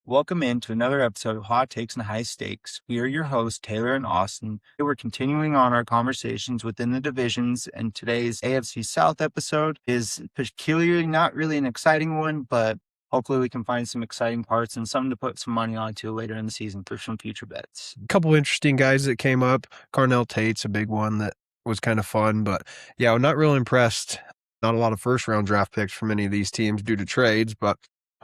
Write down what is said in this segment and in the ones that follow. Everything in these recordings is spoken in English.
Welcome into another episode of Hot Takes and High Stakes. We are your hosts, Taylor and Austin. We're continuing on our conversations within the divisions, and today's AFC South episode is peculiarly not really an exciting one, but hopefully we can find some exciting parts and something to put some money onto later in the season for some future bets. A couple interesting guys that came up. Carnell Tate's a big one that was kind of fun, but yeah, I'm not real impressed. Not a lot of first-round draft picks from any of these teams due to trades, but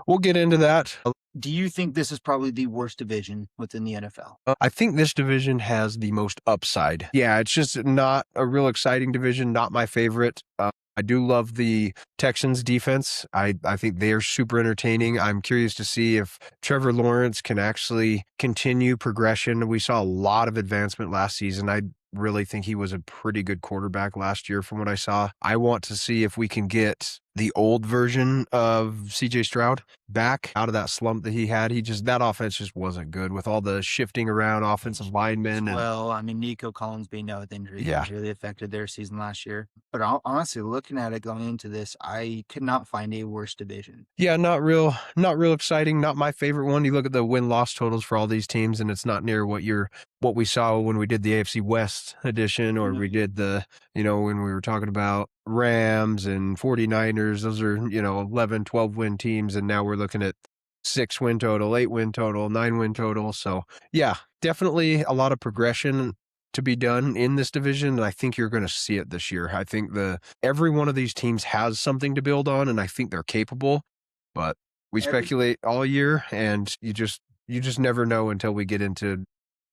we'll get into that. Do you think this is probably the worst division within the NFL? I think this division has the most upside. Yeah, it's just not a real exciting division, not my favorite. I do love the Texans defense. I think they are super entertaining. I'm curious to see if Trevor Lawrence can actually continue progression. We saw a lot of advancement last season. I really think he was a pretty good quarterback last year from what I saw. I want to see if we can get the old version of CJ Stroud back out of that slump that he had. That offense just wasn't good with all the shifting around offensive linemen. Well, I mean, Nico Collins being out with injury Yeah. really affected their season last year. But honestly, looking at it going into this, I could not find a worse division. Yeah, not real exciting. Not my favorite one. You look at the win-loss totals for all these teams, and it's not near what we saw when we did the AFC West edition, or we did when we were talking about Rams and 49ers. Those are, 11, 12 win teams, and now we're looking at 6 win total, 8 win total, 9 win total. So yeah, definitely a lot of progression to be done in this division, and I think you're going to see it this year. I think every one of these teams has something to build on, and I think they're capable, but we speculate all year, and you just never know until we get into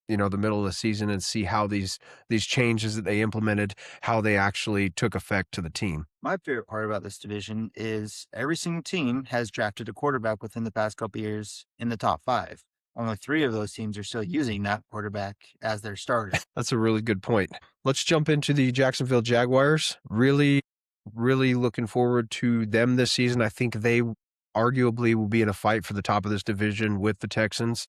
the middle of the season and see how these changes that they implemented, how they actually took effect to the team. My favorite part about this division is every single team has drafted a quarterback within the past couple years in the top 5. Only 3 of those teams are still using that quarterback as their starter. That's a really good point. Let's jump into the Jacksonville Jaguars. Really, really looking forward to them this season. I think they arguably will be in a fight for the top of this division with the Texans,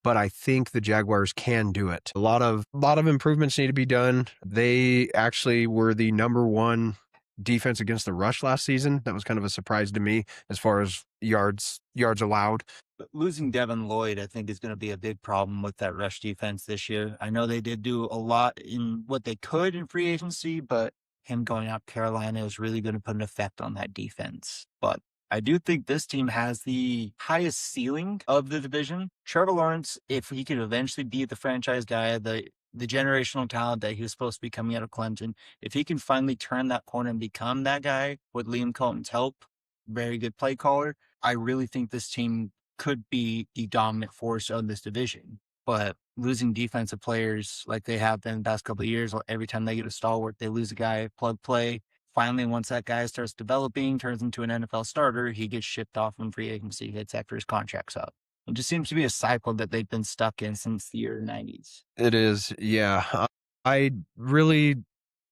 but I think the Jaguars can do it. A lot of improvements need to be done. They actually were the number 1 defense against the rush last season. That was kind of a surprise to me as far as yards allowed. But losing Devin Lloyd, I think, is going to be a big problem with that rush defense this year. I know they did do a lot in what they could in free agency, but him going out to Carolina is really going to put an effect on that defense. But I do think this team has the highest ceiling of the division. Trevor Lawrence, if he could eventually be the franchise guy, the generational talent that he was supposed to be coming out of Clemson, if he can finally turn that corner and become that guy with Liam Cohen's help, very good play caller, I really think this team could be the dominant force of this division. But losing defensive players like they have been the past couple of years, every time they get a stalwart, they lose a guy, plug play. Finally, once that guy starts developing, turns into an NFL starter, he gets shipped off when free agency hits after his contract's up. It just seems to be a cycle that they've been stuck in since the year 90s. It is, yeah. I really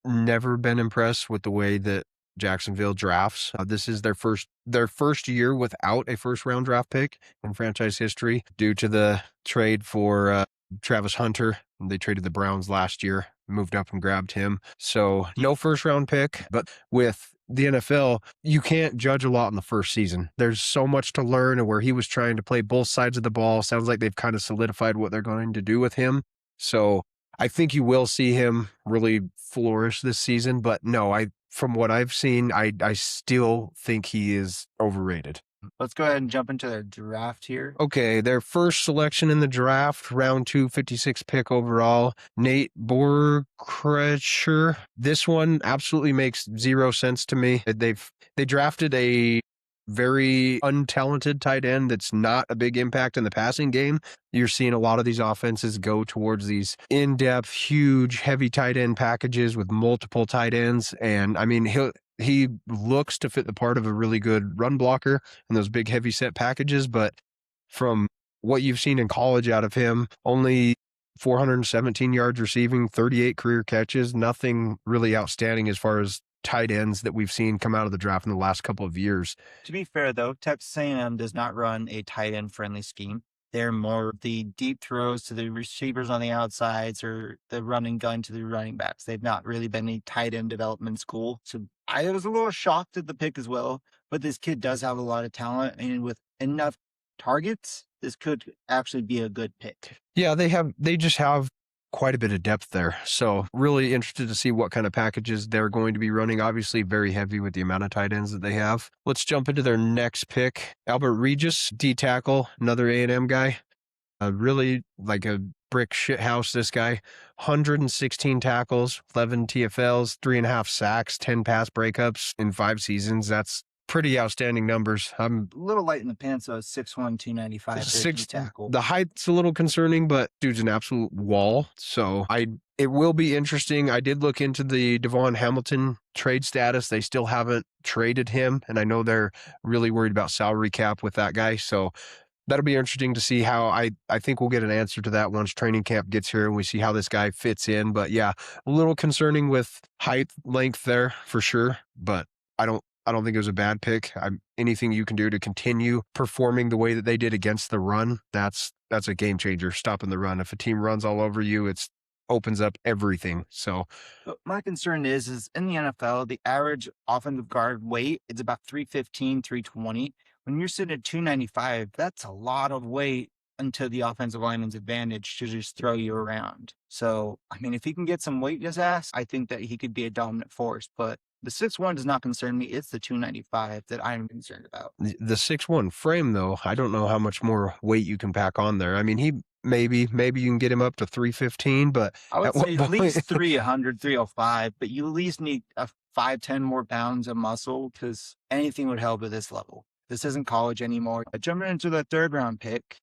never been impressed with the way that Jacksonville drafts. This is their first year without a first-round draft pick in franchise history due to the trade for Travis Hunter. They traded the Browns last year, moved up and grabbed him. So no first-round pick, but with the NFL, you can't judge a lot in the first season. There's so much to learn, and where he was trying to play both sides of the ball, sounds like they've kind of solidified what they're going to do with him. So I think you will see him really flourish this season, but no, from what I've seen, I still think he is overrated. Let's go ahead and jump into their draft here. Okay, their first selection in the draft, round 2, 56 pick overall, Nate Borkrecher. This one absolutely makes zero sense to me. They drafted a very untalented tight end that's not a big impact in the passing game. You're seeing a lot of these offenses go towards these in-depth, huge, heavy tight end packages with multiple tight ends. And I mean, he looks to fit the part of a really good run blocker in those big, heavy set packages. But from what you've seen in college out of him, only 417 yards receiving, 38 career catches, nothing really outstanding as far as tight ends that we've seen come out of the draft in the last couple of years. To be fair, though, Texas A&M does not run a tight end friendly scheme. They're more the deep throws to the receivers on the outsides or the running gun to the running backs. They've not really been a tight end development school. So I was a little shocked at the pick as well. But this kid does have a lot of talent, and with enough targets, this could actually be a good pick. Yeah, they just have quite a bit of depth there. So really interested to see what kind of packages they're going to be running. Obviously very heavy with the amount of tight ends that they have. Let's jump into their next pick. Albert Regis, D tackle, another A&M guy. Really like a brick shit house, this guy. 116 tackles, 11 TFLs, 3.5 sacks, 10 pass breakups in 5 seasons. That's pretty outstanding numbers. I'm A little light in the pants, though. 6'1", 295 for a D six. tackle. The height's a little concerning, but dude's an absolute wall. So it will be interesting. I did look into the Devon Hamilton trade status. They still haven't traded him, and I know they're really worried about salary cap with that guy. So that'll be interesting to see how I think we'll get an answer to that once training camp gets here and we see how this guy fits in. But yeah, a little concerning with height, length there for sure. But I don't think it was a bad pick. Anything you can do to continue performing the way that they did against the run, that's a game changer, stopping the run. If a team runs all over you, it opens up everything. So But my concern is in the NFL, the average offensive guard weight is about 315, 320. When you're sitting at 295, that's a lot of weight into the offensive lineman's advantage to just throw you around. So, I mean, if he can get some weight in his ass, I think that he could be a dominant force. But the 6'1" does not concern me. It's the 295 that I'm concerned about. the 6'1" frame, though, I don't know how much more weight you can pack on there. I mean, he maybe you can get him up to 315, but I would at what say at point? least 300, 305, but you at least need a 5, 10 more pounds of muscle because anything would help at this level. This isn't college anymore. Jumping into the 3rd-round pick,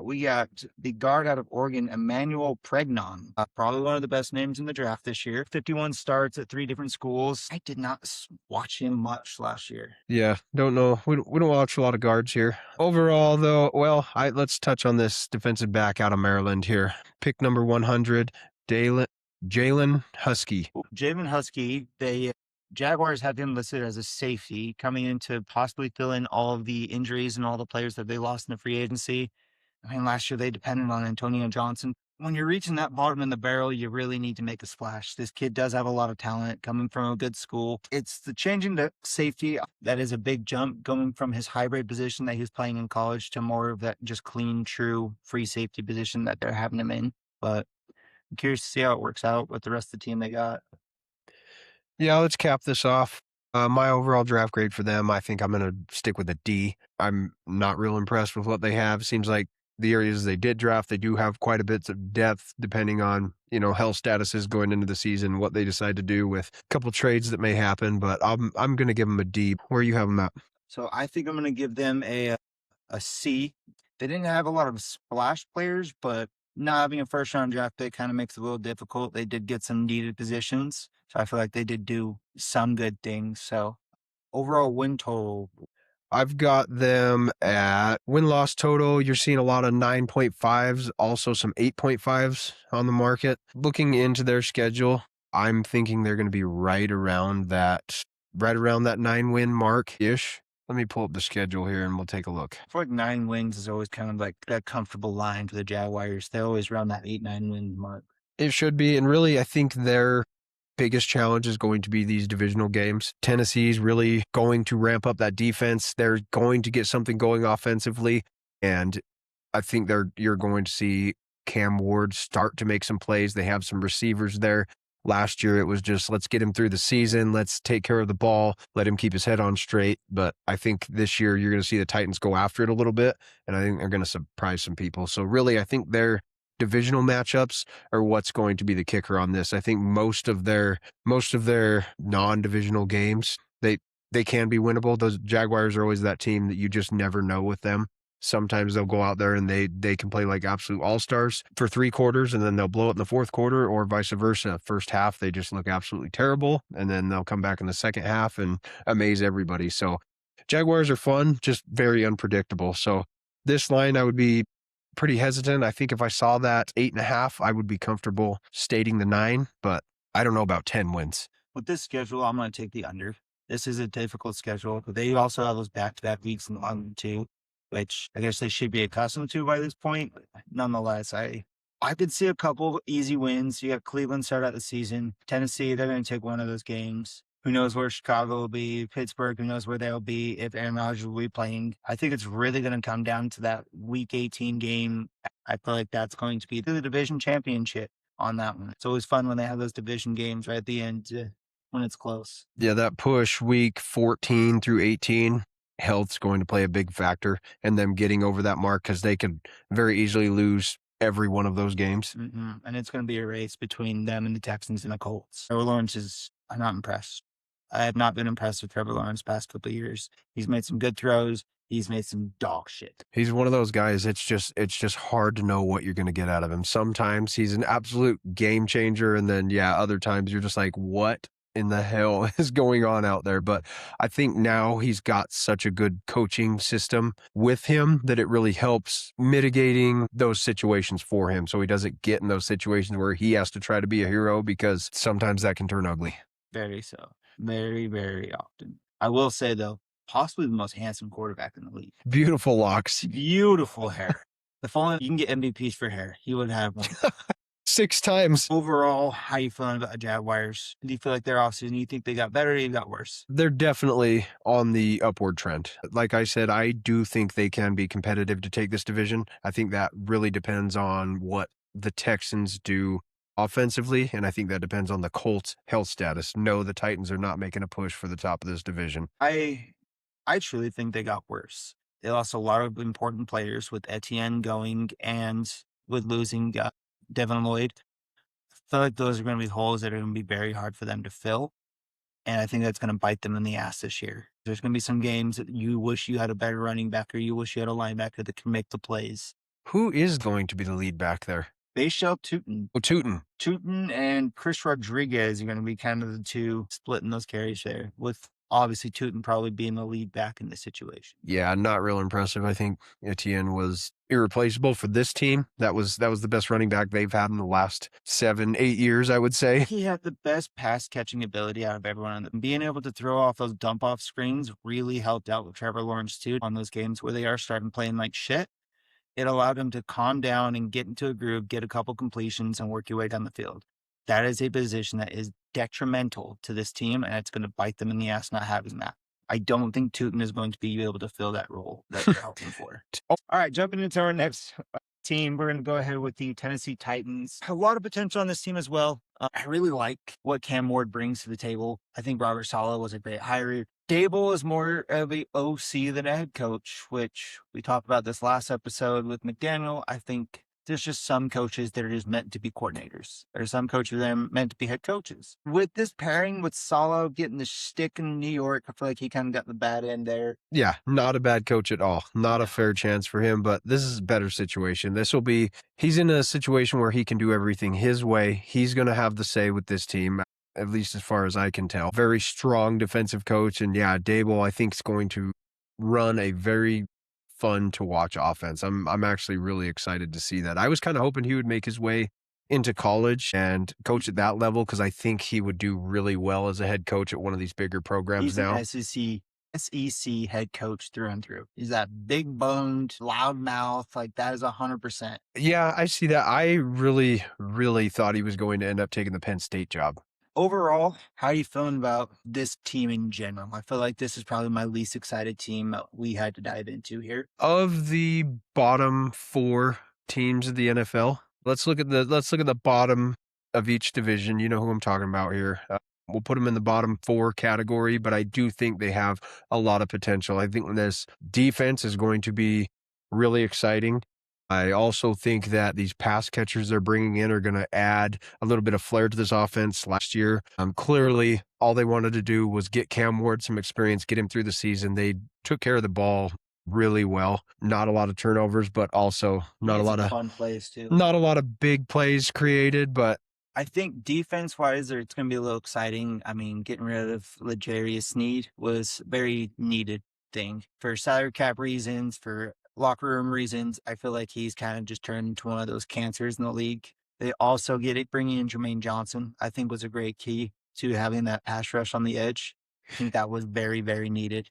we got the guard out of Oregon, Emmanuel Pregnon. Probably one of the best names in the draft this year. 51 starts at 3 different schools. I did not watch him much last year. Yeah, don't know. We don't watch a lot of guards here. Overall, though, well, let's touch on this defensive back out of Maryland here. Pick number 100, Jalen Husky. Jalen Husky, Jaguars have him listed as a safety coming in to possibly fill in all of the injuries and all the players that they lost in the free agency. I mean, last year they depended on Antonio Johnson. When you're reaching that bottom in the barrel, you really need to make a splash. This kid does have a lot of talent coming from a good school. It's the changing to safety that is a big jump, going from his hybrid position that he was playing in college to more of that just clean, true, free safety position that they're having him in. But I'm curious to see how it works out with the rest of the team they got. Yeah, let's cap this off. My overall draft grade for them, I think I'm going to stick with a D. I'm not real impressed with what they have. Seems like the areas they did draft, they do have quite a bit of depth depending on, health statuses going into the season, what they decide to do with a couple trades that may happen. But I'm going to give them a D. Where you have them at? So I think I'm going to give them a C. They didn't have a lot of splash players, but not having a 1st-round draft pick kind of makes it a little difficult. They did get some needed positions. So I feel like they did do some good things. So overall win total. I've got them at win-loss total. You're seeing a lot of 9.5s, also some 8.5s on the market. Looking into their schedule, I'm thinking they're going to be right around that 9-win mark-ish. Let me pull up the schedule here and we'll take a look. I feel like 9 wins is always kind of like that comfortable line for the Jaguars. They're always around that 8, 9 win mark. It should be. And really, I think their biggest challenge is going to be these divisional games. Tennessee's really going to ramp up that defense. They're going to get something going offensively. And I think you're going to see Cam Ward start to make some plays. They have some receivers there. Last year, it was just, let's get him through the season. Let's take care of the ball. Let him keep his head on straight. But I think this year, you're going to see the Titans go after it a little bit. And I think they're going to surprise some people. So really, I think their divisional matchups are what's going to be the kicker on this. I think most of their non-divisional games, they can be winnable. Those Jaguars are always that team that you just never know with them. Sometimes they'll go out there and they can play like absolute all-stars for 3 quarters and then they'll blow it in the 4th quarter, or vice versa. First half, they just look absolutely terrible. And then they'll come back in the second half and amaze everybody. So Jaguars are fun, just very unpredictable. So this line, I would be pretty hesitant. I think if I saw that 8.5, I would be comfortable stating the 9, but I don't know about 10 wins. With this schedule, I'm going to take the under. This is a difficult schedule, but they also have those back-to-back weeks in London too, which I guess they should be accustomed to by this point. But nonetheless, I could see a couple of easy wins. You got Cleveland start out the season. Tennessee, they're going to take one of those games. Who knows where Chicago will be, Pittsburgh, who knows where they'll be if Aaron Rodgers will be playing. I think it's really going to come down to that week 18 game. I feel like that's going to be the division championship on that one. It's always fun when they have those division games right at the end when it's close. Yeah, that push week 14 through 18, health's going to play a big factor in them getting over that mark because they could very easily lose every one of those games. And it's going to be a race between them and the Texans and the Colts. Trevor Lawrence is, I'm not impressed. I have not been impressed with Trevor Lawrence past couple of years. He's made some good throws. He's made some dog shit. He's one of those guys, it's just hard to know what you're going to get out of him. Sometimes he's an absolute game changer, and then other times you're just like, what in the hell is going on out there? But I think now he's got such a good coaching system with him that it really helps mitigating those situations for him, so he doesn't get in those situations where he has to try to be a hero, because sometimes that can turn ugly. Very so. Very, very often. I will say, though, possibly the most handsome quarterback in the league. Beautiful locks. Beautiful hair. If only you can get MVPs for hair, he would have one. 6 times. Overall, how you feeling about the Jaguars? Do you feel like their offseason, you think they got better or you got worse? They're definitely on the upward trend. Like I said, I do think they can be competitive to take this division. I think that really depends on what the Texans do offensively, and I think that depends on the Colts' health status. No, the Titans are not making a push for the top of this division. I truly think they got worse. They lost a lot of important players with Etienne going and with losing Devin Lloyd. I feel like those are going to be holes that are going to be very hard for them to fill. And I think that's going to bite them in the ass this year. There's going to be some games that you wish you had a better running back or you wish you had a linebacker that can make the plays. Who is going to be the lead back there? Bashal Tootin. Oh, Tootin. Tootin and Chris Rodriguez are going to be kind of the two splitting those carries there, with obviously Tootin probably being the lead back in this situation. Yeah, not real impressive. I think Etienne was irreplaceable for this team. That was the best running back they've had in the last 7-8 years, I would say. He had the best pass catching ability out of everyone. And being able to throw off those dump off screens really helped out with Trevor Lawrence too on those games where they are starting playing like shit. It allowed him to calm down and get into a groove, get a couple completions, and work your way down the field. That is a position that is detrimental to this team, and it's going to bite them in the ass not having that. I don't think Tootin is going to be able to fill that role that they're hoping for. All right, jumping into our next team, we're going to go ahead with the Tennessee Titans. A lot of potential on this team as well. I really like what Cam Ward brings to the table. I think Robert Saleh was a great hire. Dable is more of a OC than a head coach, which we talked about this last episode with McDaniel. I think there's just some coaches that are just meant to be coordinators. There's some coaches that are meant to be head coaches. With this pairing with Saleh getting the stick in New York, I feel like he kind of got the bad end there. Yeah, not a bad coach at all. Not a fair chance for him, but this is a better situation. He's in a situation where he can do everything his way. He's going to have the say with this team, at least as far as I can tell. Very strong defensive coach. And Dable, I think, is going to run a very fun to watch offense. I'm actually really excited to see that. I was kind of hoping he would make his way into college and coach at that level, because I think he would do really well as a head coach at one of these bigger programs. He's now. An SEC head coach through and through. He's that big boned, loud mouth. Like that is 100%. Yeah, I see that. I really, really thought he was going to end up taking the Penn State job. Overall, how are you feeling about this team in general? I feel like this is probably my least excited team we had to dive into here. Of the bottom 4 teams of the NFL, let's look at the bottom of each division. You know who I'm talking about here. We'll put them in the bottom 4 category, but I do think they have a lot of potential. I think this defense is going to be really exciting. I also think that these pass catchers they're bringing in are going to add a little bit of flair to this offense. Last year, clearly, all they wanted to do was get Cam Ward some experience, get him through the season. They took care of the ball really well. Not a lot of turnovers, but also not a lot of fun plays too. Not a lot of big plays created, but I think defense-wise, it's going to be a little exciting. I mean, getting rid of L'Jarius Sneed was a very needed thing for salary cap reasons, for locker room reasons. I feel like he's kind of just turned into one of those cancers in the league. They also bringing in Jermaine Johnson, I think was a great key to having that pass rush on the edge. I think that was very, very needed.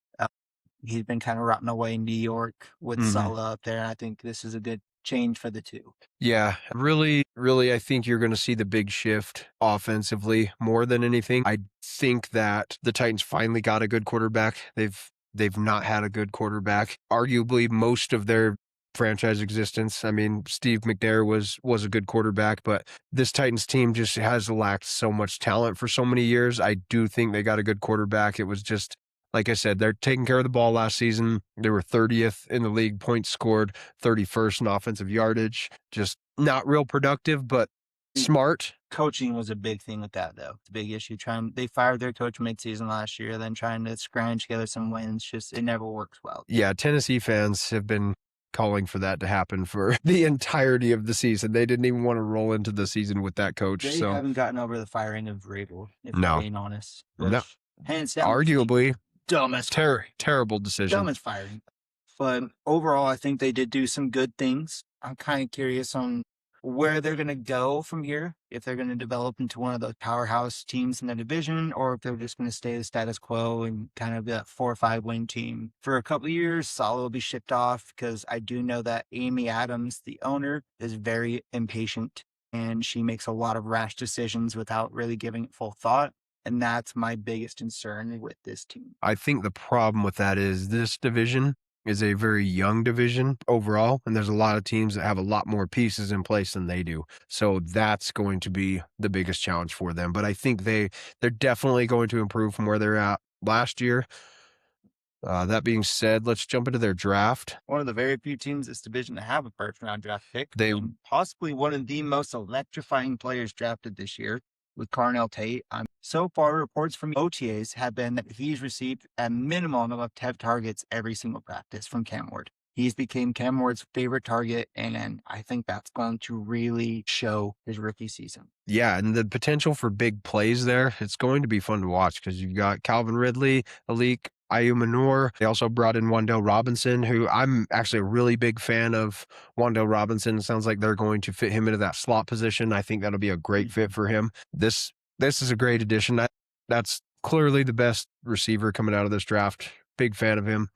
He's been kind of rotting away in New York with Saleh up there. And I think this is a good change for the two. Yeah, really, I think you're going to see the big shift offensively more than anything. I think that the Titans finally got a good quarterback. They've not had a good quarterback, arguably most of their franchise existence. I mean, Steve McNair was a good quarterback, but this Titans team just has lacked so much talent for so many years. I do think they got a good quarterback. It was just like I said, they're taking care of the ball last season. They were 30th in the league, points scored, 31st in offensive yardage. Just not real productive, but smart. Coaching was a big thing with that, though. It's a big issue. They fired their coach midseason last year, then trying to scrounge together some wins. Just it never works well. Yeah, Tennessee fans have been calling for that to happen for the entirety of the season. They didn't even want to roll into the season with that coach. They haven't gotten over the firing of Vrabel, if No. we're being honest. No. Hands down. Arguably, dumbest terrible decision. Dumbest firing. But overall, I think they did do some good things. I'm kind of curious on where they're going to go from here, if they're going to develop into one of those powerhouse teams in the division, or if they're just going to stay the status quo and kind of be that 4 or 5 win team. For a couple of years, Saleh will be shipped off because I do know that Amy Adams, the owner, is very impatient and she makes a lot of rash decisions without really giving it full thought. And that's my biggest concern with this team. I think the problem with that is this division is a very young division overall, and there's a lot of teams that have a lot more pieces in place than they do. So that's going to be the biggest challenge for them. But I think they're definitely going to improve from where they're at last year. That being said, let's jump into their draft. One of the very few teams in this division to have a first-round draft pick. And possibly one of the most electrifying players drafted this year with Carnell Tate. So far, reports from OTAs have been that he's received a minimum of 10 targets every single practice from Cam Ward. He's became Cam Ward's favorite target, and I think that's going to really show his rookie season. Yeah, and the potential for big plays there, it's going to be fun to watch because you've got Calvin Ridley, Alik Ayumanor. They also brought in Wan'Dale Robinson, who I'm actually a really big fan of. Wan'Dale Robinson, sounds like they're going to fit him into that slot position. I think that'll be a great fit for him. This is a great addition. That's clearly the best receiver coming out of this draft. Big fan of him.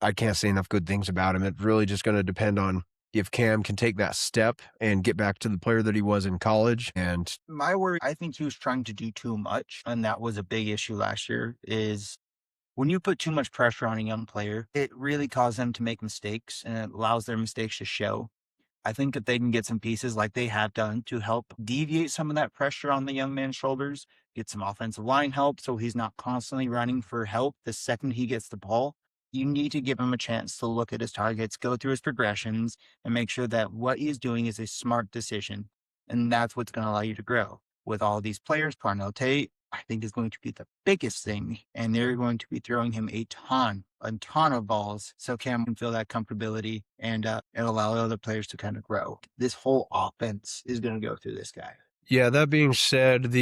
I can't say enough good things about him. It's really just going to depend on if Cam can take that step and get back to the player that he was in college. And my worry, I think he was trying to do too much, and that was a big issue last year, is when you put too much pressure on a young player, it really causes them to make mistakes, and it allows their mistakes to show. I think if they can get some pieces like they have done to help deviate some of that pressure on the young man's shoulders, get some offensive line help so he's not constantly running for help the second he gets the ball, you need to give him a chance to look at his targets, go through his progressions, and make sure that what he's doing is a smart decision. And that's what's going to allow you to grow. With all these players, Carnell Tate, I think is going to be the biggest thing. And they're going to be throwing him a ton of balls so Cam can feel that comfortability and allow other players to kind of grow. This whole offense is going to go through this guy. Yeah, that being said,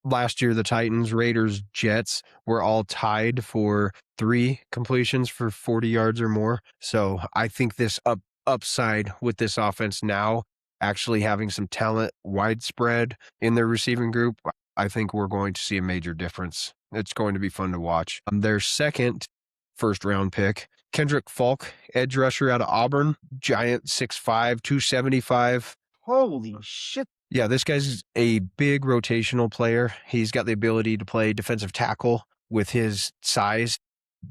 last year, the Titans, Raiders, Jets were all tied for 3 completions for 40 yards or more. So I think this upside with this offense now, actually having some talent widespread in their receiving group, I think we're going to see a major difference. It's going to be fun to watch. Their second first-round pick, Kendrick Falk, edge rusher out of Auburn, giant 6'5", 275. Holy shit. Yeah, this guy's a big rotational player. He's got the ability to play defensive tackle with his size.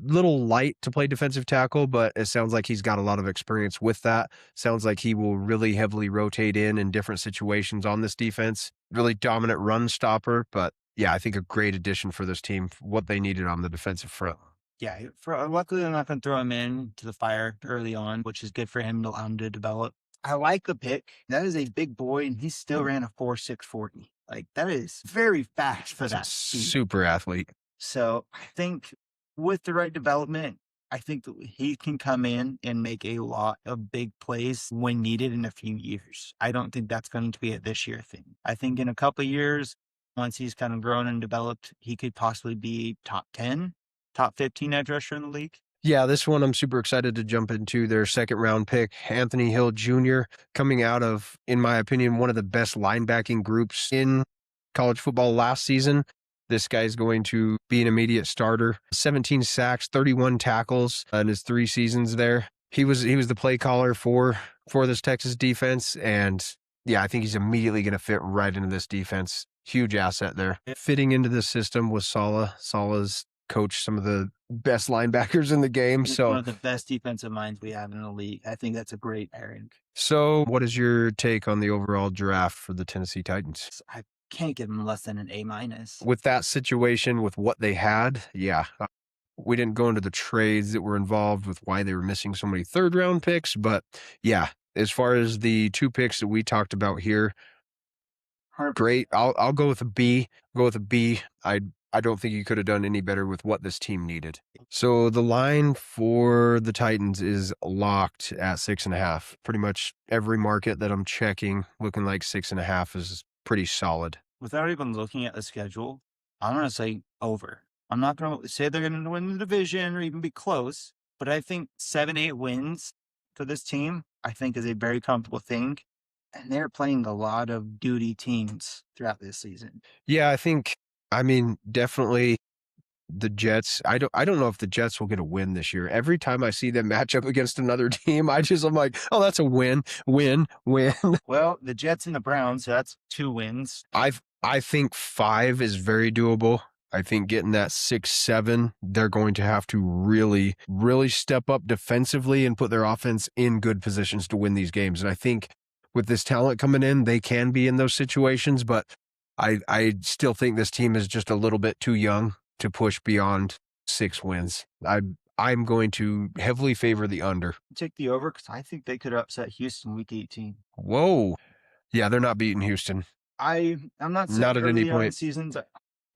Little light to play defensive tackle, but it sounds like he's got a lot of experience with that. Sounds like he will really heavily rotate in different situations on this defense. Really dominant run stopper, but yeah, I think a great addition for this team, what they needed on the defensive front. Yeah, luckily they're not going to throw him into the fire early on, which is good for him to allow him to develop. I like the pick. That is a big boy, and he still ran a 4.640. Like, that is very fast for that speed. Super athlete. So I think with the right development, I think that he can come in and make a lot of big plays when needed in a few years. I don't think that's going to be a this year thing. I think in a couple of years, once he's kind of grown and developed, he could possibly be top 10, top 15 edge rusher in the league. Yeah, this one I'm super excited to jump into. Their second round pick, Anthony Hill Jr., coming out of, in my opinion, one of the best linebacking groups in college football last season. This guy's going to be an immediate starter. 17 sacks, 31 tackles in his 3 seasons there. He was the play caller for this Texas defense, and yeah, I think he's immediately going to fit right into this defense. Huge asset there. Fitting into this system was Saleh. Saleh's coached some of the best linebackers in the game. He's one So, of the best defensive minds we have in the league. I think that's a great pairing. what is your take on the overall draft for the Tennessee Titans? I can't give him less than an A minus. With that situation, with what they had, yeah. We didn't go into the trades that were involved with why they were missing so many third round picks, but yeah, as far as the 2 picks that we talked about here, great. I'll go with a B. Go with a B. I don't think you could have done any better with what this team needed. So the line for the Titans is locked at 6.5. Pretty much every market that I'm checking looking like 6.5 is pretty solid. Without even looking at the schedule, I'm going to say over. I'm not going to say they're going to win the division or even be close, but I think 7-8 wins for this team, I think is a very comfortable thing. And they're playing a lot of duty teams throughout this season. Yeah, definitely the Jets. I don't know if the Jets will get a win this year. Every time I see them match up against another team, I'm like, oh, that's a win. Well, the Jets and the Browns, so that's 2 wins. I think 5 is very doable. I think getting that 6-7, they're going to have to really, really step up defensively and put their offense in good positions to win these games. And I think with this talent coming in, they can be in those situations, but I still think this team is just a little bit too young to push beyond 6 wins. I'm going to heavily favor the under. Take the over because I think they could upset Houston week 18. Whoa. Yeah, they're not beating Houston. I'm not saying Not at any point. Seasons.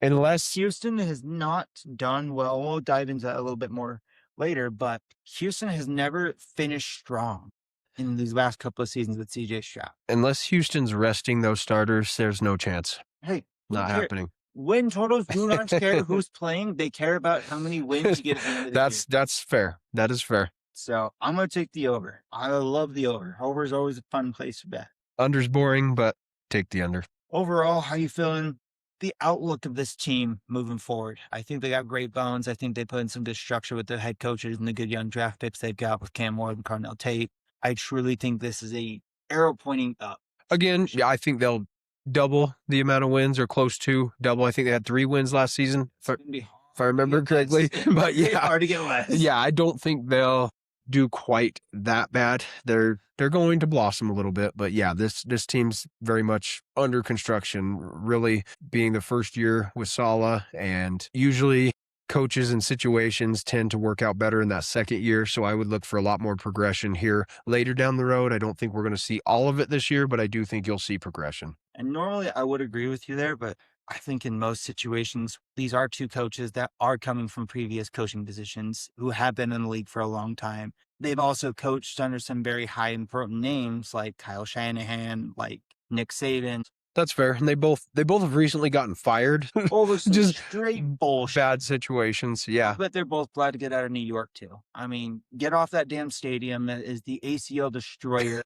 Unless Houston has not done well. We'll dive into that a little bit more later, but Houston has never finished strong in these last couple of seasons with CJ Stroud. Unless Houston's resting those starters, there's no chance. Hey, not happening. Win totals do not care who's playing. They care about how many wins you get at the end of the year. That's fair. That is fair. So I'm going to take the over. I love the over. Over is always a fun place to bet. Under's boring, but take the under. Overall, how you feeling? The outlook of this team moving forward. I think they got great bones. I think they put in some good structure with the head coaches and the good young draft picks they've got with Cam Ward and Carnell Tate. I truly think this is a arrow pointing up. Again, yeah, I think they'll double the amount of wins or close to double. I think they had 3 wins last season, if I remember correctly. But yeah, hard to get less. Yeah, I don't think they'll do quite that bad. They're going to blossom a little bit, but yeah, this team's very much under construction, really being the first year with Saleh, and usually coaches and situations tend to work out better in that second year, so I would look for a lot more progression here later down the road. I don't think we're going to see all of it this year, but I do think you'll see progression. And normally I would agree with you there, but I think in most situations, these are 2 coaches that are coming from previous coaching positions who have been in the league for a long time. They've also coached under some very high and important names like Kyle Shanahan, like Nick Saban. That's fair. And they both have recently gotten fired. Over some just straight bullshit. Bad situations. Yeah. But they're both glad to get out of New York too. I mean, get off that damn stadium. That is the ACL destroyer.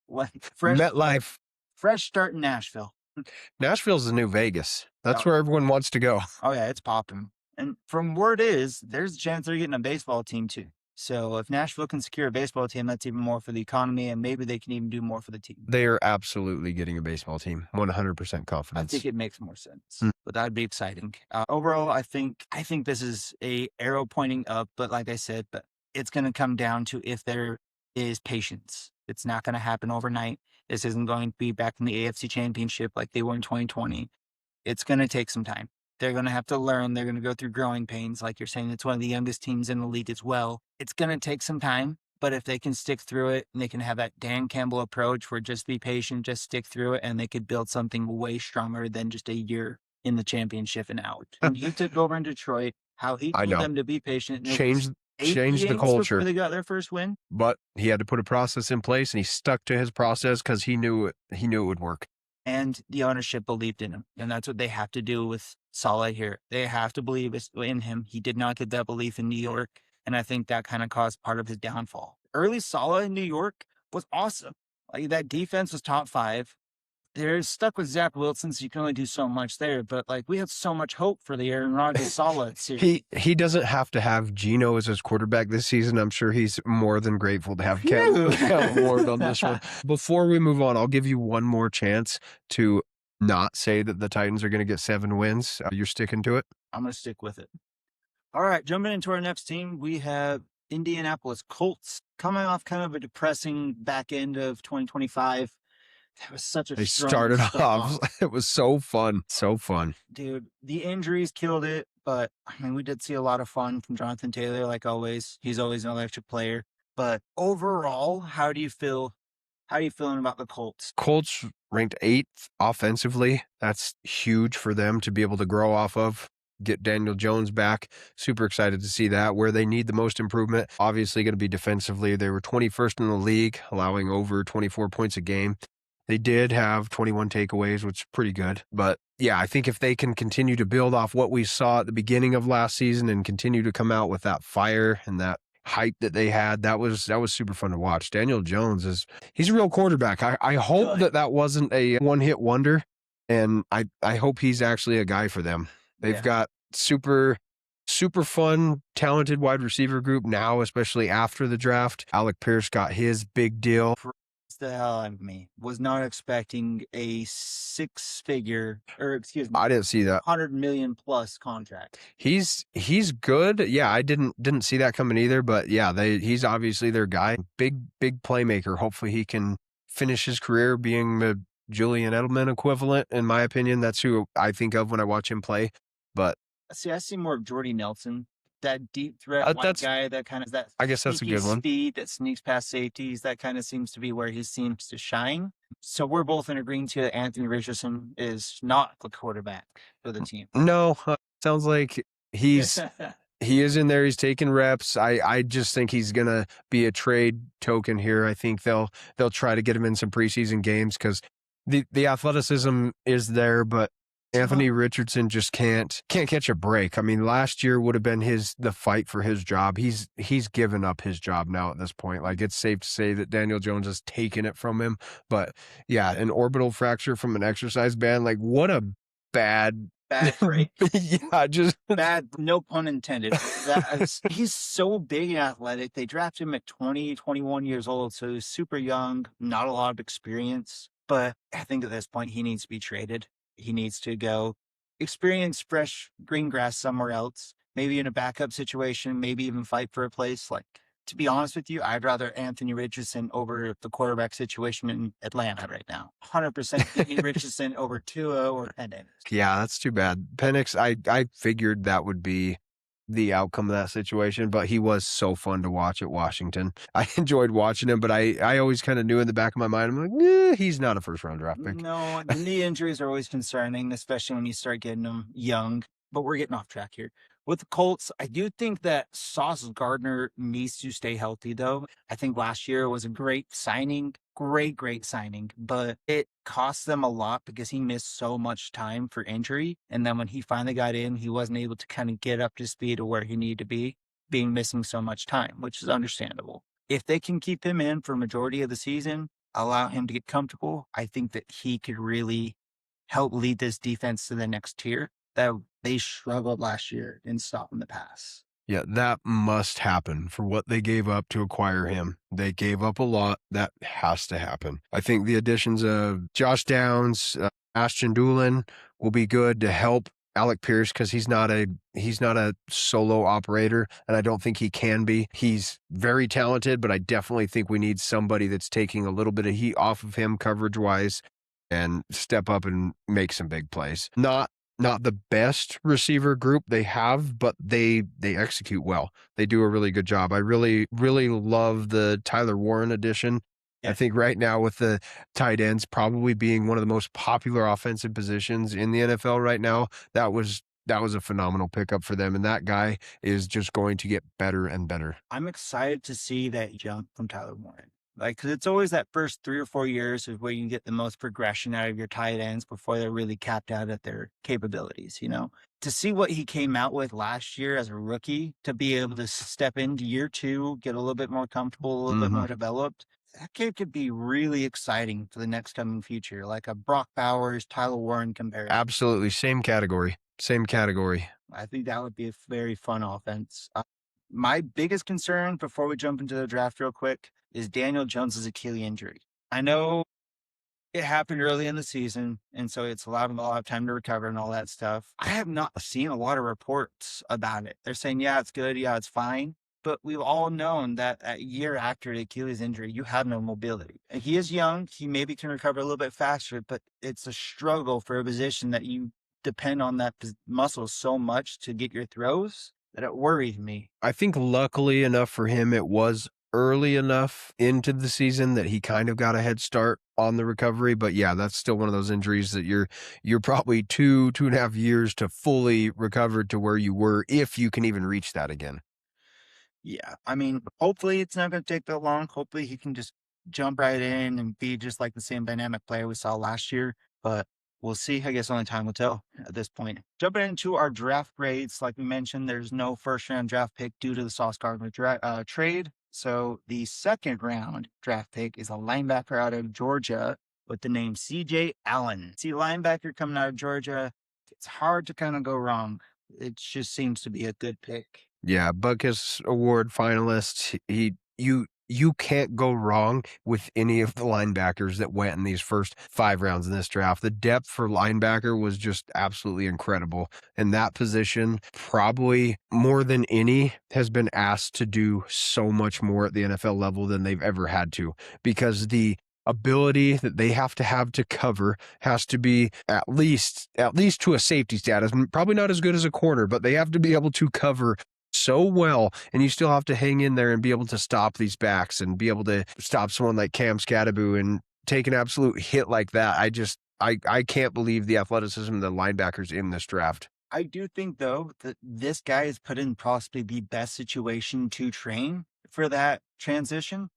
MetLife. Fresh start in Nashville. Nashville's the new Vegas. That's where everyone wants to go. Oh yeah, it's popping. And from word is, there's a chance they're getting a baseball team too. So if Nashville can secure a baseball team, that's even more for the economy, and maybe they can even do more for the team. They are absolutely getting a baseball team. 100% confidence. I think it makes more sense, but that'd be exciting. Overall, I think this is a arrow pointing up, but like I said, but it's going to come down to if there is patience. It's not going to happen overnight. This isn't going to be back in the AFC Championship like they were in 2020. It's going to take some time. They're going to have to learn. They're going to go through growing pains. Like you're saying, it's one of the youngest teams in the league as well. It's going to take some time, but if they can stick through it and they can have that Dan Campbell approach where just be patient, just stick through it, and they could build something way stronger than just a year in the championship and out. When he took over in Detroit, how he told them to be patient. Change the culture. Before they got their first win. But he had to put a process in place, and he stuck to his process because he knew it would work. And the ownership believed in him. And that's what they have to do with Saleh here. They have to believe in him. He did not get that belief in New York. And I think that kind of caused part of his downfall. Early Saleh in New York was awesome. Like that defense was top 5. they're stuck with Zach Wilson, so you can only do so much there. But like we had so much hope for the Aaron Rodgers solid series. He doesn't have to have Geno as his quarterback this season. I'm sure he's more than grateful to have Phew. Kellen Ward on this one. Before we move on, I'll give you one more chance to not say that the Titans are going to get 7 wins. You're sticking to it? I'm going to stick with it. All right, jumping into our next team, we have Indianapolis Colts coming off kind of a depressing back end of 2025. That was such a They strong started start. off. It was so fun. So fun. Dude, the injuries killed it, but I mean, we did see a lot of fun from Jonathan Taylor, like always. He's always an electric player. But overall, how do you feel? How are you feeling about the Colts? Colts ranked 8th offensively. That's huge for them to be able to grow off of. Get Daniel Jones back. Super excited to see that. Where they need the most improvement, obviously going to be defensively. They were 21st in the league, allowing over 24 points a game. They did have 21 takeaways, which is pretty good. But yeah, I think if they can continue to build off what we saw at the beginning of last season and continue to come out with that fire and that hype that they had, that was super fun to watch. Daniel Jones he's a real quarterback. I hope that wasn't a one-hit wonder, and I hope he's actually a guy for them. They've got super fun, talented wide receiver group now, especially after the draft. Alec Pierce got his big deal. The hell out of me. Was not expecting a 6-figure, or excuse me, I didn't see that. 100 million plus contract. He's good. Yeah, I didn't see that coming either. But yeah, he's obviously their guy. Big playmaker. Hopefully he can finish his career being the Julian Edelman equivalent. In my opinion, that's who I think of when I watch him play. But see, I see more of Jordy Nelson, that deep threat white guy that kind of that. I guess that's a good one. Speed that sneaks past safeties. That kind of seems to be where he seems to shine. So we're both in agreement to that Anthony Richardson is not the quarterback for the team. No, sounds like he is in there. He's taking reps. I just think he's gonna be a trade token here. I think they'll try to get him in some preseason games because the athleticism is there, but Anthony Richardson just can't catch a break. I mean, last year would have been the fight for his job. He's given up his job now at this point. Like, it's safe to say that Daniel Jones has taken it from him. But yeah, an orbital fracture from an exercise band. Like, what a bad break. Yeah, just bad. No pun intended. He's so big and athletic. They drafted him at 20, 21 years old, so he's super young, not a lot of experience. But I think at this point he needs to be traded. He needs to go experience fresh green grass somewhere else, maybe in a backup situation, maybe even fight for a place. Like, to be honest with you, I'd rather Anthony Richardson over the quarterback situation in Atlanta right now. 100% Anthony Richardson over Tua or Penix. Yeah, that's too bad. Penix, I figured that would be the outcome of that situation, but he was so fun to watch at Washington. I enjoyed watching him, but I always kind of knew in the back of my mind, I'm like, he's not a first-round draft pick. No, the knee injuries are always concerning, especially when you start getting them young. But we're getting off track here. With the Colts, I do think that Sauce Gardner needs to stay healthy, though. I think last year was a great signing, great signing, but it cost them a lot because he missed so much time for injury. And then when he finally got in, he wasn't able to kind of get up to speed to where he needed to be, being missing so much time, which is understandable. If they can keep him in for a majority of the season, allow him to get comfortable, I think that he could really help lead this defense to the next tier that they struggled last year in stopping the pass. Yeah, that must happen for what they gave up to acquire him. They gave up a lot. That has to happen. I think the additions of Josh Downs, Ashton Doolin will be good to help Alec Pierce because he's not a solo operator, and I don't think he can be. He's very talented, but I definitely think we need somebody that's taking a little bit of heat off of him coverage-wise and step up and make some big plays. Not the best receiver group they have, but they execute well. They do a really good job. I really love the Tyler Warren addition. Yeah. I think right now with the tight ends probably being one of the most popular offensive positions in the NFL right now, that was a phenomenal pickup for them, and that guy is just going to get better and better. I'm excited to see that jump from Tyler Warren. Like, because it's always that first 3 or 4 years is where you get the most progression out of your tight ends before they're really capped out at their capabilities, you know? To see what he came out with last year as a rookie, to be able to step into year 2, get a little bit more comfortable, a little bit more developed, that kid could be really exciting for the next coming future, like a Brock Bowers, Tyler Warren comparison. Absolutely. Same category. Same category. I think that would be a very fun offense. My biggest concern before we jump into the draft real quick is Daniel Jones's Achilles injury. I know it happened early in the season, and so it's allowed him a lot of time to recover and all that stuff. I have not seen a lot of reports about it. They're saying, yeah, it's good, yeah, it's fine. But we've all known that a year after the Achilles injury, you have no mobility. And he is young. He maybe can recover a little bit faster, but it's a struggle for a position that you depend on that muscle so much to get your throws that it worries me. I think luckily enough for him, it was early enough into the season that he kind of got a head start on the recovery. But yeah, that's still one of those injuries that you're probably 2.5 years to fully recover to where you were, if you can even reach that again. Yeah, I mean, hopefully it's not going to take that long. Hopefully he can just jump right in and be just like the same dynamic player we saw last year. But we'll see. I guess only time will tell at this point. Jumping into our draft grades, like we mentioned, there's no first round draft pick due to the Sauce Gardner trade. So the second round draft pick is a linebacker out of Georgia with the name CJ Allen. See, linebacker coming out of Georgia, it's hard to kind of go wrong. It just seems to be a good pick. Yeah, Buckus Award finalist. You can't go wrong with any of the linebackers that went in these first 5 rounds in this draft. The depth for linebacker was just absolutely incredible. And that position, probably more than any, has been asked to do so much more at the NFL level than they've ever had to, because the ability that they have to cover has to be at least to a safety status. Probably not as good as a corner, but they have to be able to cover so well, and you still have to hang in there and be able to stop these backs and be able to stop someone like Cam Scadaboo and take an absolute hit like that. I can't believe the athleticism of the linebackers in this draft. I do think, though, that this guy is put in possibly the best situation to train for that transition.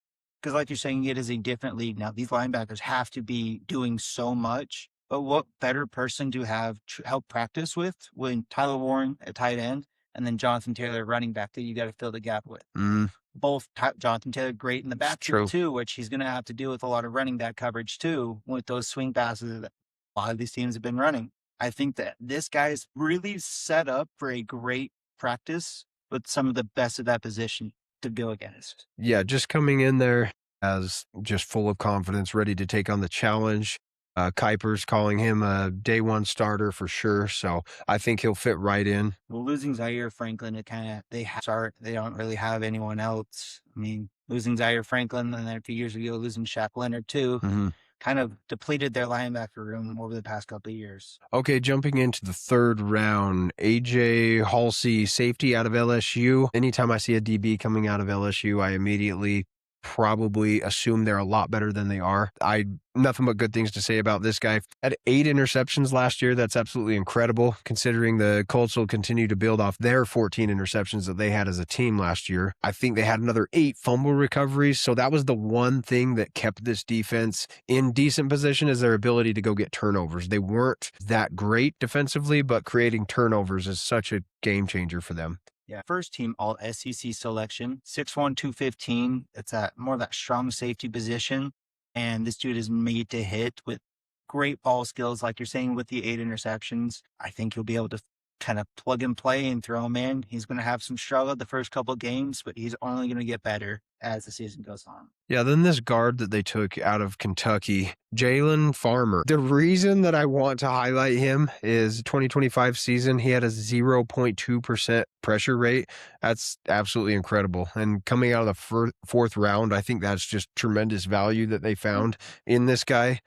Because, like you're saying, it is a different league now. These linebackers have to be doing so much. But what better person to have help practice with when Tyler Warren at tight end and then Jonathan Taylor running back that you got to fill the gap with? Mm, Both Jonathan Taylor great in the true. backfield too, which he's going to have to deal with a lot of running back coverage too with those swing passes that a lot of these teams have been running. I think that this guy is really set up for a great practice with some of the best of that position to go against. Yeah, just coming in there as just full of confidence, ready to take on the challenge. Kuiper's calling him a day one starter for sure, so I think he'll fit right in. Well, losing Zaire Franklin, it kind of start. They don't really have anyone else. I mean, losing Zaire Franklin and then a few years ago losing Shaq Leonard too, Mhm. kind of depleted their linebacker room over the past couple of years. Okay, jumping into the third round, AJ Halsey, safety out of LSU. Anytime I see a DB coming out of LSU, I immediately probably assume they're a lot better than they are. I nothing but good things to say about this guy. Had 8 interceptions last year. That's absolutely incredible, considering the Colts will continue to build off their 14 interceptions that they had as a team last year. I think they had another 8 fumble recoveries. So that was the one thing that kept this defense in decent position, is their ability to go get turnovers. They weren't that great defensively, but creating turnovers is such a game changer for them. Yeah. First team all SEC selection, 6'1", 215. It's more of that strong safety position. And this dude is made to hit with great ball skills, like you're saying, with the 8 interceptions. I think he'll be able to kind of plug and play and throw him in. He's going to have some struggle the first couple of games, but he's only going to get better as the season goes on. Yeah, then this guard that they took out of Kentucky, Jalen Farmer. The reason that I want to highlight him is 2025 season, he had a 0.2% pressure rate. That's absolutely incredible. And coming out of the fourth round, I think that's just tremendous value that they found in this guy.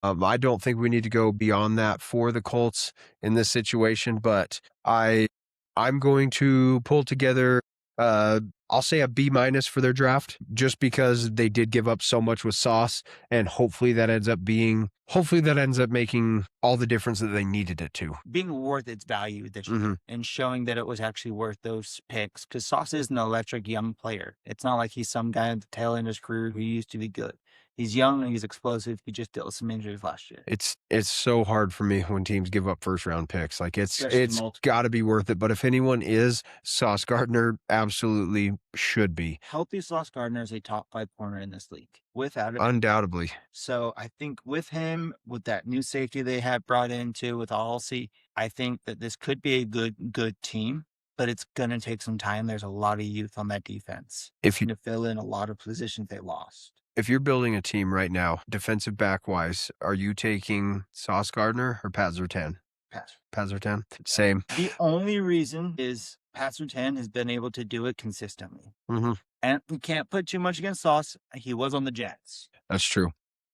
I don't think we need to go beyond that for the Colts in this situation, but I'm going to pull together I'll say a B- for their draft, just because they did give up so much with Sauce, and hopefully that ends up making all the difference that they needed it to. Being worth its value this year and showing that it was actually worth those picks, because Sauce is an electric young player. It's not like he's some guy at the tail end of his career who used to be good. He's young and he's explosive. He just dealt with some injuries last year, It's so hard for me when teams give up first round picks. Like especially it's multiple. got to be worth it. But if anyone is, Sauce Gardner absolutely should be, Healthy Sauce Gardner is a top 5 corner in this league, without it. undoubtedly. So I think with him, with that new safety they have brought into with Alsey, I think that this could be a good team, but it's gonna take some time. There's a lot of youth on that defense If you to fill in a lot of positions they lost. if you're building a team right now, defensive back wise, are you taking Sauce Gardner or Pat Zertan? Pass. Pat Zertan, same. The only reason is Pat Surtain has been able to do it consistently. hmm And we can't put too much against Sauce. He was on the Jets. That's true.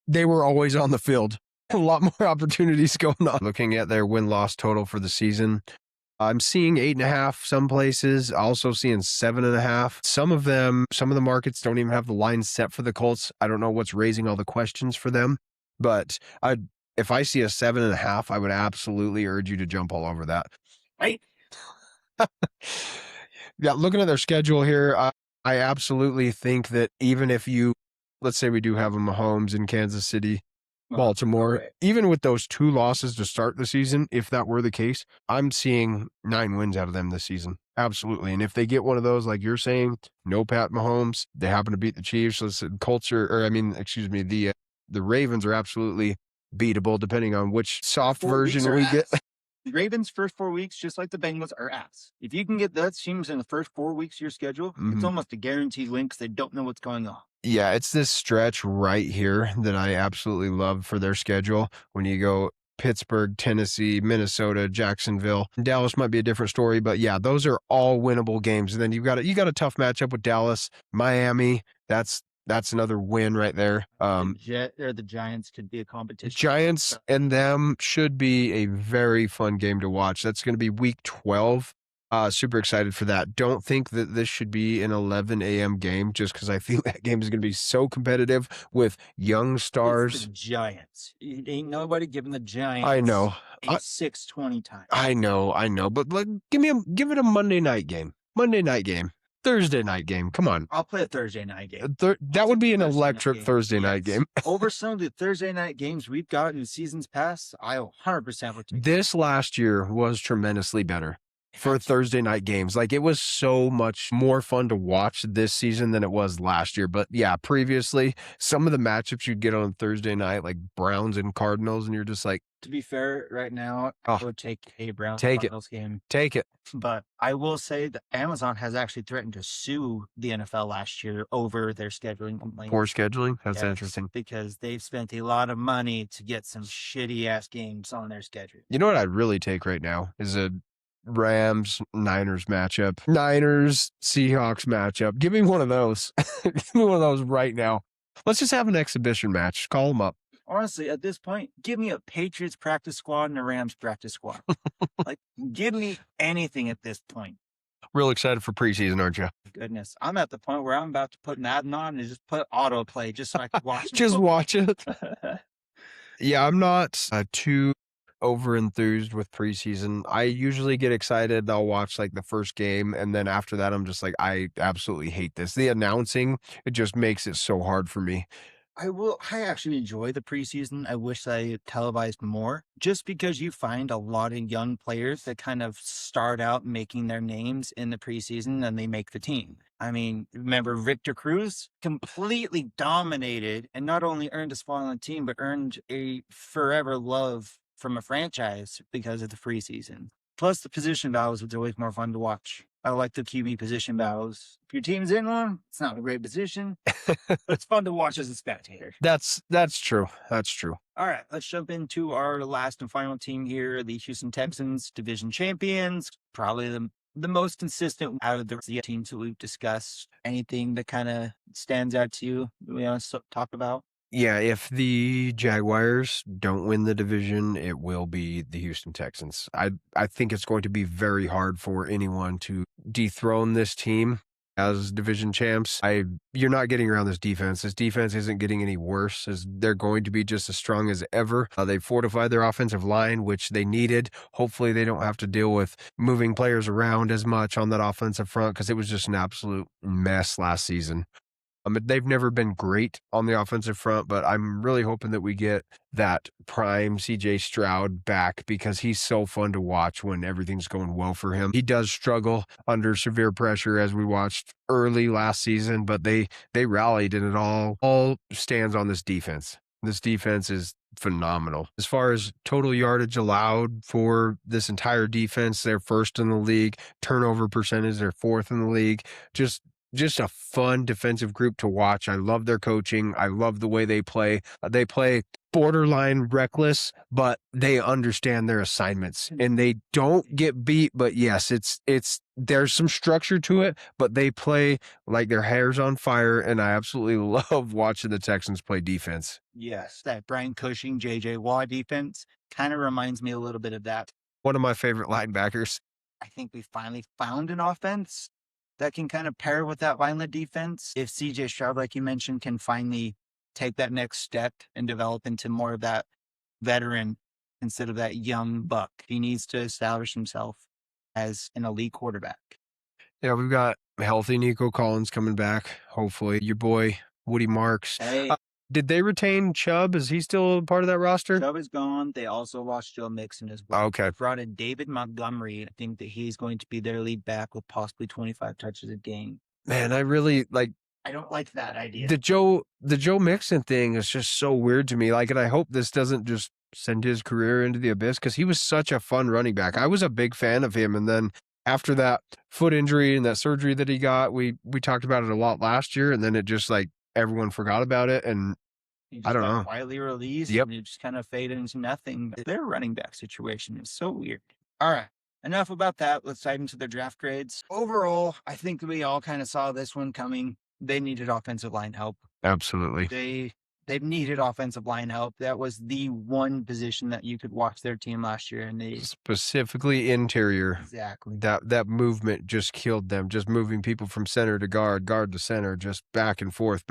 They were always on the field. A lot more opportunities going on. Looking at their win-loss total for the season, I'm seeing 8.5 some places, also seeing 7.5. Some of the markets don't even have the line set for the Colts. I don't know what's raising all the questions for them, but if I see a 7.5, I would absolutely urge you to jump all over that. Right? Yeah, looking at their schedule here, I absolutely think that even if let's say we do have a Mahomes in Kansas City, Baltimore, Right. even with those 2 losses to start the season, if that were the case, I'm seeing 9 wins out of them this season. Absolutely. And if they get one of those, like you're saying, no Pat Mahomes, they happen to beat the Chiefs, the Ravens are absolutely beatable depending on which soft 4 weeks version are we get. ass. The Ravens' first 4 weeks, just like the Bengals, are ass. If you can get those teams in the first 4 weeks of your schedule, it's Mhm. almost a guaranteed win because they don't know what's going on. Yeah, it's this stretch right here that I absolutely love for their schedule. When you go Pittsburgh, Tennessee, Minnesota, Jacksonville, Dallas might be a different story, but yeah, those are all winnable games. And then you got a tough matchup with Dallas, Miami. That's another win right there. The Giants could be a competition. Giants and them should be a very fun game to watch. That's going to be week 12. Super excited for that. Don't think that this should be an 11 a.m. game just because I feel that game is going to be so competitive with young It's stars. the Giants. Ain't nobody giving the Giants I know. a 6:20 time. I know, but like, give it a Monday night game, Thursday night game. Come on, I'll play a Thursday night game. that would be an Thursday night electric game. Thursday night Yes. game. Over some of the Thursday night games we've got in seasons past, I 100% would take. This last year was tremendously better for Thursday night games. Like, it was so much more fun to watch this season than it was last year. But yeah, previously, some of the matchups you'd get on Thursday night, like Browns and Cardinals, and you're just like, To be fair, right now, Oh, I would take a Browns take it. Cardinals game. take it. But I will say that Amazon has actually threatened to sue the NFL last year over their scheduling complaints. Poor scheduling. That's Yes, interesting. because they've spent a lot of money to get some shitty ass games on their schedule. You know what I'd really take right now is a Rams Niners matchup. Niners Seahawks matchup. Give me one of those. Give me one of those right now. Let's just have an exhibition match. Call them up. Honestly, at this point, give me a Patriots practice squad and a Rams practice squad. Like, give me anything at this point. Real excited for preseason, aren't you? Goodness, I'm at the point where I'm about to put Madden on and just put autoplay just so I can watch. Just watch it. Yeah, I'm not too over enthused with preseason. I usually get excited. I'll watch like the first game, and then after that, I'm just like, I absolutely hate this. The announcing, it just makes it so hard for me. I actually enjoy the preseason. I wish I televised more just because you find a lot of young players that kind of start out making their names in the preseason and they make the team. I mean, remember Victor Cruz completely dominated and not only earned a spot on the team, but earned a forever love from a franchise because of the preseason. Plus, the position battles was always more fun to watch. I like the QB position battles. If your team's in one, it's not a great position, but it's fun to watch as a spectator. That's true. That's true. All right, let's jump into our last and final team here, the Houston Texans, division champions. Probably the most consistent out of the teams that we've discussed. Anything that kind of stands out to you we want to talk about? Yeah, if the Jaguars don't win the division, it will be the Houston Texans. I think it's going to be very hard for anyone to dethrone this team as division champs. You're not getting around this defense. This defense isn't getting any worse, as they're going to be just as strong as ever. They fortified their offensive line, which they needed. Hopefully they don't have to deal with moving players around as much on that offensive front, because it was just an absolute mess last season. They've never been great on the offensive front, but I'm really hoping that we get that prime CJ Stroud back because he's so fun to watch when everything's going well for him. He does struggle under severe pressure as we watched early last season, but they rallied and it all stands on this defense. This defense is phenomenal. As far as total yardage allowed for this entire defense, they're first in the league. Turnover percentage, they're fourth in the league. Just a fun defensive group to watch. I love their coaching. I love the way they play. They play borderline reckless, but they understand their assignments and they don't get beat. But yes, there's some structure to it, but they play like their hair's on fire. And I absolutely love watching the Texans play defense. Yes, that Brian Cushing, JJ Watt defense kind of reminds me a little bit of that. One of my favorite linebackers. I think we finally found an offense that can kind of pair with that violent defense. If CJ Stroud, like you mentioned, can finally take that next step and develop into more of that veteran instead of that young buck, he needs to establish himself as an elite quarterback. Yeah, we've got healthy Nico Collins coming back, hopefully. Your boy, Woody Marks. Hey, Did they retain Chubb? Is he still part of that roster? Chubb is gone. They also lost Joe Mixon as well. Okay. Brought in David Montgomery. I think that he's going to be their lead back with possibly 25 touches a game. Man, I really I don't like that idea. the Joe Mixon thing is just so weird to me. Like, and I hope this doesn't just send his career into the abyss because he was such a fun running back. I was a big fan of him, and then after that foot injury and that surgery that he got, we talked about it a lot last year, and then it just like everyone forgot about it, and I don't know. Quietly released. Yep. And it just kind of faded into nothing. Their running back situation is so weird. All right. Enough about that. Let's dive into their draft grades. Overall, I think we all kind of saw this one coming. They needed offensive line help. Absolutely. They've needed offensive line help. That was the one position that you could watch their team last year, and they Specifically interior. exactly. That movement just killed them. Just moving people from center to guard to center, just back and forth,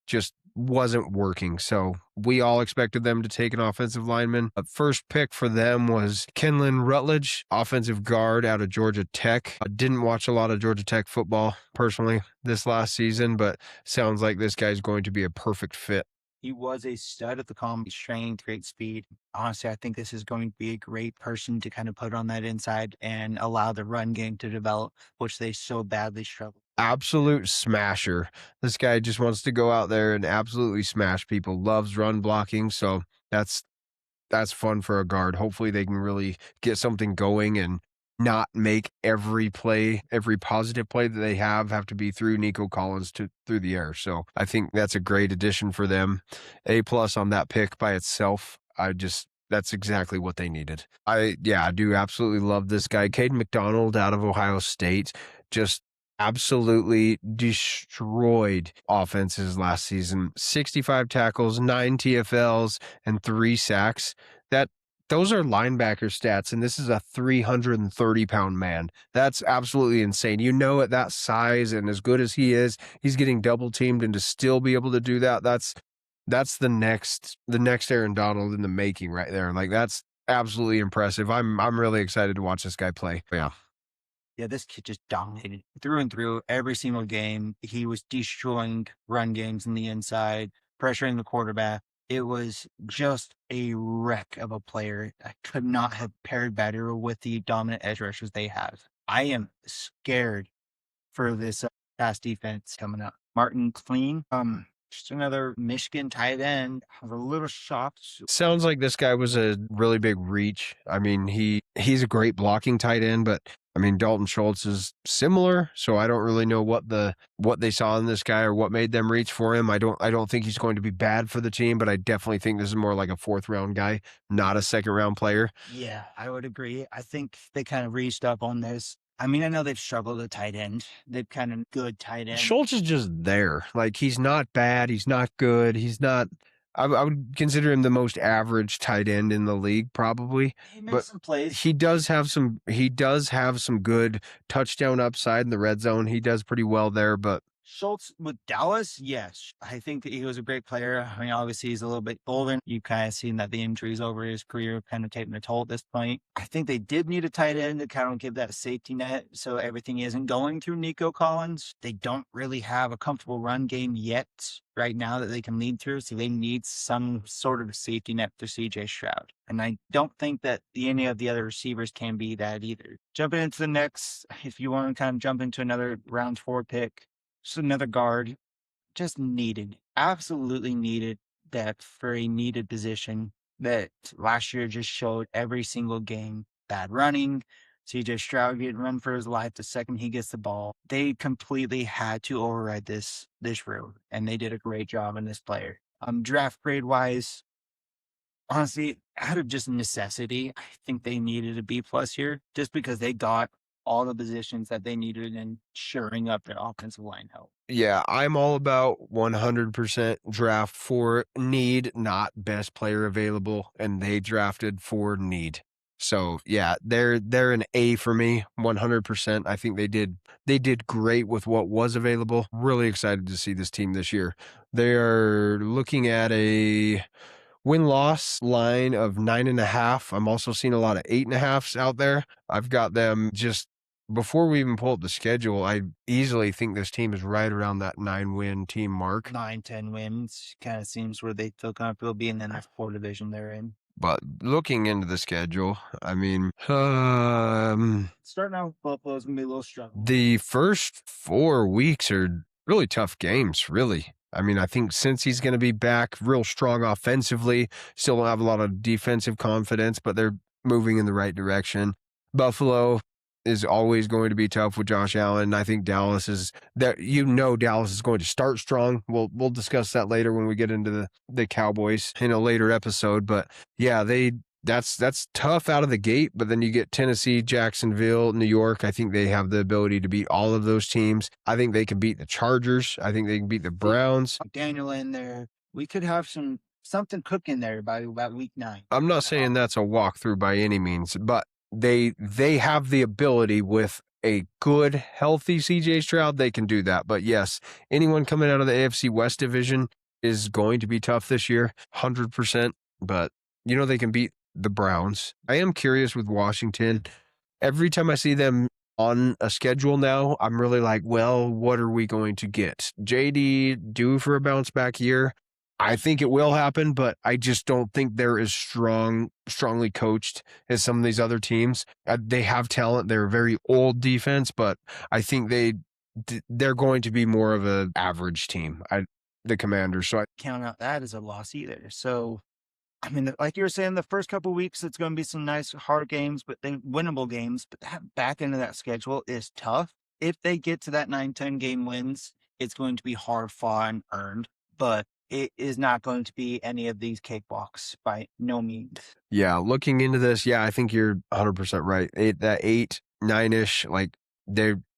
just wasn't working. So we all expected them to take an offensive lineman. The first pick for them was Kenlon Rutledge, offensive guard out of Georgia Tech. I didn't watch a lot of Georgia Tech football personally this last season, but sounds like this guy's going to be a perfect fit. He was a stud at the combat strength, great speed. Honestly, I think this is going to be a great person to kind of put on that inside and allow the run game to develop, which they so badly struggle. Absolute smasher. This guy just wants to go out there and absolutely smash people. Loves run blocking, so that's fun for a guard. Hopefully they can really get something going and not make every positive play that they have to be through Nico Collins through the air. So I think that's a great addition for them. A+ on that pick by itself. That's exactly what they needed. I do absolutely love this guy. Caden McDonald out of Ohio State just absolutely destroyed offenses last season. 65 tackles, 9 TFLs, and 3 sacks. Those are linebacker stats, and this is a 330-pound man. That's absolutely insane. At that size and as good as he is, he's getting double teamed, and to still be able to do that, that's the next Aaron Donald in the making right there. Like, that's absolutely impressive. I'm really excited to watch this guy play. Yeah. Yeah, this kid just dominated through and through every single game. He was destroying run games in the inside, pressuring the quarterback. It was just a wreck of a player. I could not have paired better with the dominant edge rushers they have. I am scared for this pass defense coming up. Martin Clean, just another Michigan tight end. I was a little shocked. Sounds like this guy was a really big reach. I mean, he's a great blocking tight end, but I mean, Dalton Schultz is similar, so I don't really know what they saw in this guy or what made them reach for him. I don't think he's going to be bad for the team, but I definitely think this is more like a 4th round guy, not a 2nd round player. Yeah, I would agree. I think they kind of reached up on this. I mean, I know they've struggled at tight end. They've kind of good tight end. Schultz is just there. Like, he's not bad. He's not good. He's not. I would consider him the most average tight end in the league, probably. He makes some plays. He does have some good touchdown upside in the red zone. He does pretty well there, but Schultz with Dallas, yes. I think that he was a great player. I mean, obviously he's a little bit older. You kind of seen that the injuries over his career kind of taking a toll at this point. I think they did need a tight end to kind of give that safety net so everything isn't going through Nico Collins. They don't really have a comfortable run game yet right now that they can lead through. So they need some sort of safety net for CJ Stroud. And I don't think that any of the other receivers can be that either. Jumping into the next, if you want to kind of jump into another round 4 pick, just another guard, just needed, absolutely needed depth for a needed position that last year just showed every single game. Bad running, CJ Stroud getting run for his life the second he gets the ball. They completely had to override this road, and they did a great job on this player. Draft grade wise, honestly, out of just necessity, I think they needed a B plus here just because they got all the positions that they needed and shoring up their offensive line help. Yeah, I'm all about 100% draft for need, not best player available, and they drafted for need. So yeah, they're an A for me, 100%. I think they did great with what was available. Really excited to see this team this year. They are looking at a win-loss line of 9.5. I'm also seeing a lot of 8.5s out there. I've got them just before we even pull up the schedule, I easily think this team is right around that 9-win team mark. 9, 10 wins kind of seems where they feel comfortable being in the 4 division they're in. But looking into the schedule, I mean, Starting out with Buffalo's gonna be a little struggle. the first 4 weeks are really tough games, really. I mean, I think since he's going to be back real strong offensively, still don't have a lot of defensive confidence, but they're moving in the right direction. Buffalo is always going to be tough with Josh Allen. I think Dallas is that Dallas is going to start strong. We'll discuss that later when we get into the Cowboys in a later episode. But yeah, that's tough out of the gate, but then you get Tennessee, Jacksonville, New York. I think they have the ability to beat all of those teams. I think they can beat the Chargers. I think they can beat the Browns. Daniel in there. We could have something cooking there by about week 9. I'm not saying that's a walkthrough by any means, but they have the ability with a good, healthy CJ Stroud. They can do that. But yes, anyone coming out of the AFC West division is going to be tough this year, 100%. But they can beat the Browns. I am curious with Washington. Every time I see them on a schedule now, I'm really like, well, what are we going to get? JD due for a bounce back year? I think it will happen, but I just don't think they're as strongly coached as some of these other teams. They have talent. They're a very old defense, but I think they're going to be more of an average team. The Commanders. So I count out that as a loss either. So I mean, like you were saying, the first couple of weeks, it's going to be some nice hard games, but they winnable games. But that back end of that schedule is tough. If they get to that 9, 10 game wins, it's going to be hard fought and earned, but it is not going to be any of these cakewalks by no means. Yeah, looking into this, yeah, I think you're 100% right. 8, 9-ish,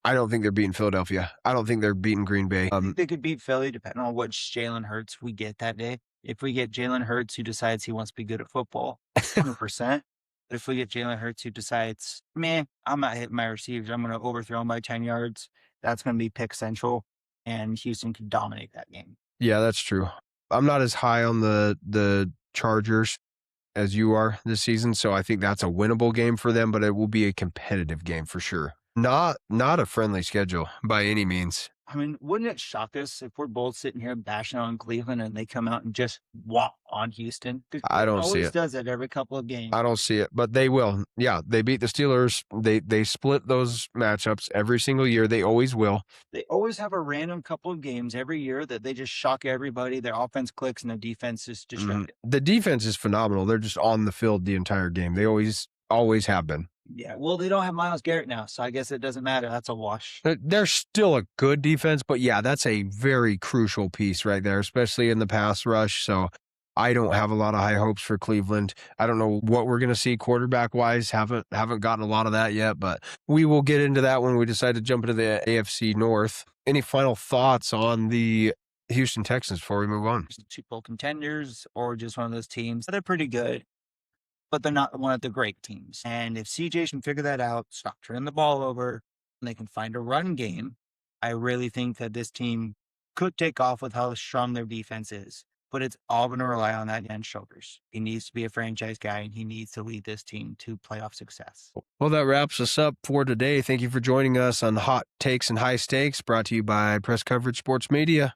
I don't think they're beating Philadelphia. I don't think they're beating Green Bay. I think they could beat Philly depending on what Jalen Hurts we get that day. If we get Jalen Hurts who decides he wants to be good at football, 100%. But if we get Jalen Hurts who decides, man, I'm not hitting my receivers, I'm going to overthrow him by 10 yards, that's going to be pick central, and Houston can dominate that game. Yeah, that's true. I'm not as high on the Chargers as you are this season, so I think that's a winnable game for them, but it will be a competitive game for sure. Not a friendly schedule by any means. I mean, wouldn't it shock us if we're both sitting here bashing on Cleveland and they come out and just walk on Houston? I don't see it. Does it every couple of games. I don't see it, but they will. Yeah, they beat the Steelers. They split those matchups every single year. They always will. They always have a random couple of games every year that they just shock everybody. Their offense clicks and the defense is distracted. The defense is phenomenal. They're just on the field the entire game. They always have been. Yeah, well, they don't have Myles Garrett now, so I guess it doesn't matter. That's a wash. They're still a good defense, but yeah, that's a very crucial piece right there, especially in the pass rush. So I don't have a lot of high hopes for Cleveland. I don't know what we're going to see quarterback-wise. Haven't gotten a lot of that yet, but we will get into that when we decide to jump into the AFC North. Any final thoughts on the Houston Texans before we move on? Super Bowl contenders or just one of those teams. They're pretty good, but they're not one of the great teams. And if CJ can figure that out, stop turning the ball over, and they can find a run game, I really think that this team could take off with how strong their defense is, but it's all going to rely on that man's shoulders. He needs to be a franchise guy, and he needs to lead this team to playoff success. Well, that wraps us up for today. Thank you for joining us on the Hot Takes and High Stakes, brought to you by Press Coverage Sports Media.